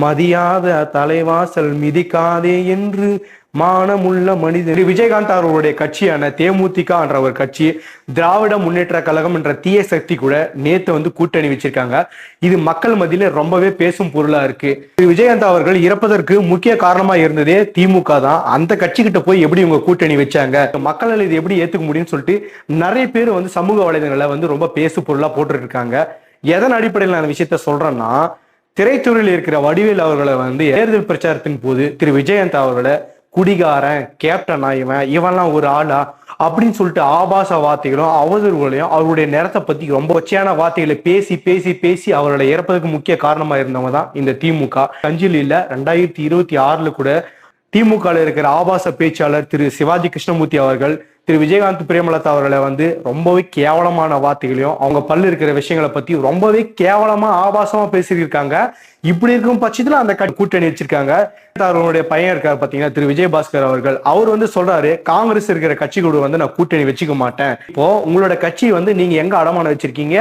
மதியாத தலைவாசல் மிதிக்காதே என்று மானமுள்ள மனிதர். விஜயகாந்த் அவர்களுடைய கட்சியான தேமுதிக என்ற ஒரு கட்சி திராவிட முன்னேற்ற கழகம் என்ற தீய சக்தி கூட நேத்து கூட்டணி வச்சிருக்காங்க. இது மக்கள் மத்தியில ரொம்பவே பேசும் பொருளா இருக்கு. விஜயகாந்த் அவர்கள் இறப்பதற்கு முக்கிய காரணமா இருந்ததே திமுக தான். அந்த கட்சி கிட்ட போய் எப்படி இவங்க கூட்டணி வச்சாங்க, மக்களால் இது எப்படி ஏத்துக்க முடியும்னு சொல்லிட்டு நிறைய பேர் சமூக வலைதளங்களை ரொம்ப பேசு பொருளா போட்டு இருக்காங்க. எதன் அடிப்படையில் நான் விஷயத்த சொல்றேன்னா, திரைத்துறையில் இருக்கிற வடிவேல் அவர்களை தேர்தல் பிரச்சாரத்தின் போது திரு விஜயகாந்த் அவர்களை குடிகாரன், கேப்டனா, இவன்லாம் ஒரு ஆளா அப்படின்னு சொல்லிட்டு ஆபாச வார்த்தைகளும் அவதூறுகளையும் அவருடைய நேரத்தை பத்தி ரொம்ப கொச்சையான வார்த்தைகளை பேசி பேசி பேசி அவர்களை இறப்பதற்கு முக்கிய காரணமா இருந்தவங்க தான் இந்த திமுக. அஞ்சலியில 2026 கூட திமுக இருக்கிற ஆபாச பேச்சாளர் திரு சிவாஜி கிருஷ்ணமூர்த்தி அவர்கள் திரு விஜயகாந்த் பிரேமலதா அவர்களை ரொம்பவே கேவலமான வார்த்தைகளையும் அவங்க பல்லு இருக்கிற விஷயங்களை பத்தி ரொம்பவே கேவலமா ஆபாசமா பேசியிருக்காங்க. இப்படி இருக்கும் பட்சத்துல அந்த கூட்டணி வச்சிருக்காங்க. அவருடைய பையன் இருக்காரு பாத்தீங்கன்னா திரு விஜயபாஸ்கர் அவர்கள், அவர் சொல்றாரு, காங்கிரஸ் இருக்கிற கட்சி கூட நான் கூட்டணி வச்சுக்க மாட்டேன். இப்போ உங்களோட கட்சி நீங்க எங்க அடமானம் வச்சிருக்கீங்க,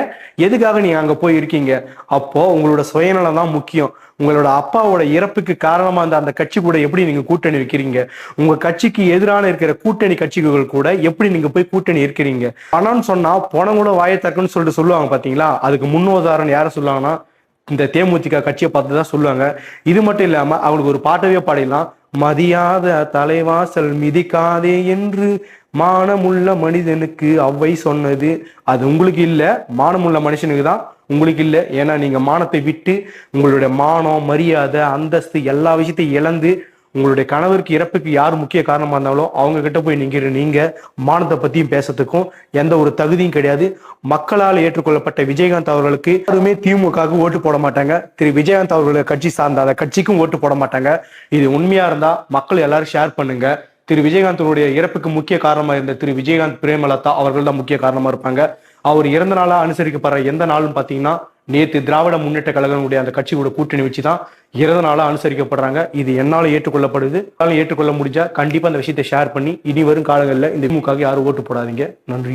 எதுக்காக நீங்க அங்க போய் இருக்கீங்க, அப்போ உங்களோட சுயநலம் தான் முக்கியம். உங்களோட அப்பாவோட இறப்புக்கு காரணமா அந்த கட்சி கூட எப்படி நீங்க கூட்டணி வைக்கிறீங்க, உங்க கட்சிக்கு எதிரான இருக்கிற கூட்டணி கட்சிகள் கூட எப்படி நீங்க போய் கூட்டணி இருக்கிறீங்க. பணம்னு சொன்னா பணம் கூட வாயை தக்குன்னு சொல்லிட்டு சொல்லுவாங்க பாத்தீங்களா. அதுக்கு முன்னுதாரணம் யார சொல்லுவாங்கன்னா இந்த தேமுதிக கட்சியை பார்த்துதான் சொல்லுவாங்க. இது மட்டும் இல்லாம அவங்களுக்கு ஒரு பாட்டவே பாடிடலாம், மதியாத தலைவாசல் மிதிக்காதே என்று மானமுள்ள மனிதனுக்கு அவ்வை சொன்னது. அது உங்களுக்கு இல்ல, மானமுள்ள மனுஷனுக்கு தான், உங்களுக்கு இல்லை. ஏன்னா நீங்க மானத்தை விட்டு உங்களுடைய மானம், மரியாதை, அந்தஸ்து எல்லா விஷயத்தையும் இழந்து உங்களுடைய கணவருக்கு இறப்புக்கு யார் முக்கிய காரணமா இருந்தாலும் அவங்க கிட்ட போய் நீங்க மானத்தை பத்தியும் பேசுறதுக்கும் எந்த ஒரு தகுதியும் கிடையாது. மக்களால் ஏற்றுக்கொள்ளப்பட்ட விஜயகாந்த் அவர்களுக்கு யாருமே திமுகவுக்கு ஓட்டு போட மாட்டாங்க. திரு விஜயகாந்த் அவர்களுடைய கட்சி சார்ந்த அந்த கட்சிக்கும் ஓட்டு போட மாட்டாங்க. இது உண்மையா இருந்தா மக்கள் எல்லாரும் ஷேர் பண்ணுங்க. திரு விஜயகாந்தனுடைய இறப்புக்கு முக்கிய காரணமா இருந்த திரு விஜயகாந்த் பிரேமலதா அவர்கள் தான் முக்கிய காரணமா இருப்பாங்க. அவர் இறந்த நாளா அனுசரிக்கப்படுற எந்த நாளும் பாத்தீங்கன்னா நேத்து திராவிட முன்னேற்ற கழகங்களுடைய அந்த கட்சியோட கூட்டணி வச்சுதான் இறந்த நாளா அனுசரிக்கப்படுறாங்க. இது என்னால ஏற்றுக்கொள்ளப்படுது. ஏற்றுக்கொள்ள முடிஞ்சா கண்டிப்பா அந்த விஷயத்தை ஷேர் பண்ணி இனி வரும் காலங்களில் இந்த திமுக யாரும் ஓட்டு போடாதீங்க. நன்றி.